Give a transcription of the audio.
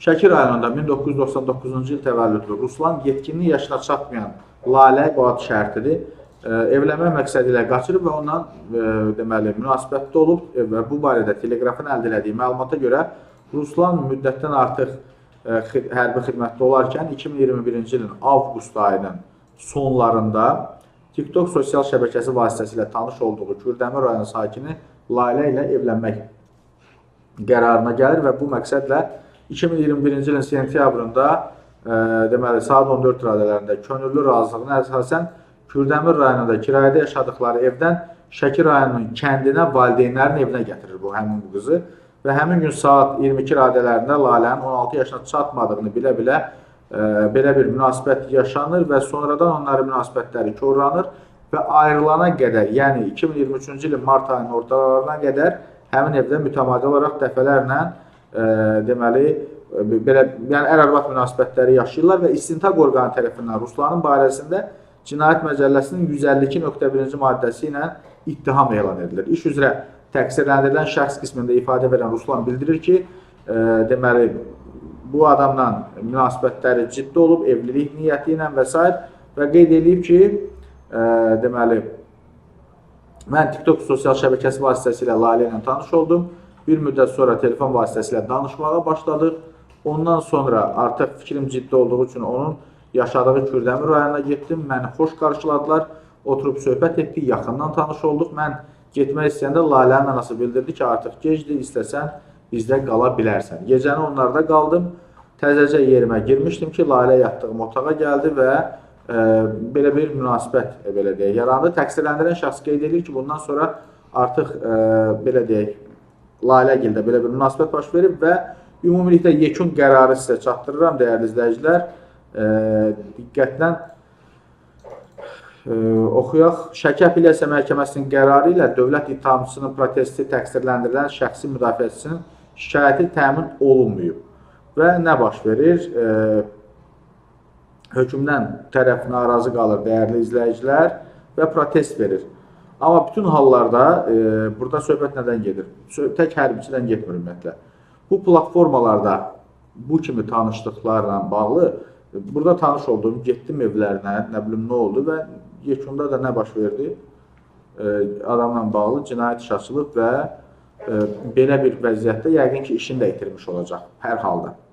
Şəki rayonunda 1999-cu il təvəllüdlü Ruslan yetkinlik yaşına çatmayan Lalə bu ad şərtidir. Evlənmək məqsədi ilə qaçırıb və ondan deməli münasibətdə olub və bu barədə Telegrafın əldə etdiyi məlumata görə Ruslan müddətdən artıq hərbi xidmətdə olarkən 2021-ci ilin avqust ayının sonlarında TikTok sosial şəbəkəsi vasitəsilə tanış olduğu Kürdəmir rayonu sakini Lalə ilə evlənmək qərarına gəlir və bu məqsədlə 2021-ci ilin sentyabrında deməli saat 14 radələrində könüllü razılığına əsasən Kürdəmir rayonunda kirayədə yaşadıkları evdən Şəki rayonunun kəndinə valideynlərin evinə gətirir həmin bu qızı və həmin gün saat 22 radələrində Lalənin 16 yaşına çatmadığını bilə-bilə belə bir münasibət yaşanır və sonradan onların münasibətləri korlanır və ayrılana qədər, yəni 2023-cü ilin mart ayının ortalarına qədər həmin evdə mütəmadi olaraq dəfələrlə deməli belə yəni ər-arvad münasibətləri yaşayırlar və istintaq orqanı tərəfindən Ruslanın barəsində Cinayət Məcəlləsinin 152.1-ci maddəsi ilə ittiham elan edilir. İş üzrə təqsirləndirilən şəxs qismində ifadə verən Ruslan bildirir ki, deməli bu adamla münasibətləri ciddi olub, evlilik niyyəti ilə və s. və qeyd edib ki, deməli mən TikTok sosial şəbəkəsi vasitəsilə Lalə ilə tanış oldum. Bir müddət sonra telefon vasitəsilə danışmağa başladıq. Ondan sonra artıq fikrim ciddi olduğu üçün onun yaşadığı Kürdəmir rayonuna getdim. Məni xoş qarşıladılar. Oturub söhbət etdik, yaxından tanış olduq. Mən getmək istəyəndə Lalənin anası bildirdi ki, artıq gecdir, istəsən bizdə qala bilərsən. Gecəni onlarda qaldım. Təzəcə yerimə girmişdim ki, Lalə yatdığım otağa gəldi və belə bir münasibət belə deyək yarandı. Təqsirləndirən şəxs qeyd edir ki, bundan sonra artıq belə deyək Laləgildə belə bir münasibət baş verib və ümumilikdə yekun qərarı sizə çatdırıram dəyərli izləyicilər. Diqqətlə oxuyaq. Şəki Apellyasiya Məhkəməsinin qərarı ilə dövlət ittihamçısının protesti təqsirləndirilən şəxsi müdafiəçisinin şikayəti təmin olunmayıb. Və nə baş verir? Hökmdən tərəf narazı qalır dəyərli izləyicilər və protest verir. Amma bütün hallarda burada söhbət nədən gedir? Tək hərbiçidən getmir ümumiyyətlə. Bu platformalarda bu kimi tanışlıqlarla bağlı burada tanış olduğum, getdim evlərinə, nə bilim nə oldu və yekunda da nə baş verdi? Adamla bağlı cinayət iş açılıb və belə bir vəziyyətdə yəqin ki, işini də itirmiş olacaq hər halda.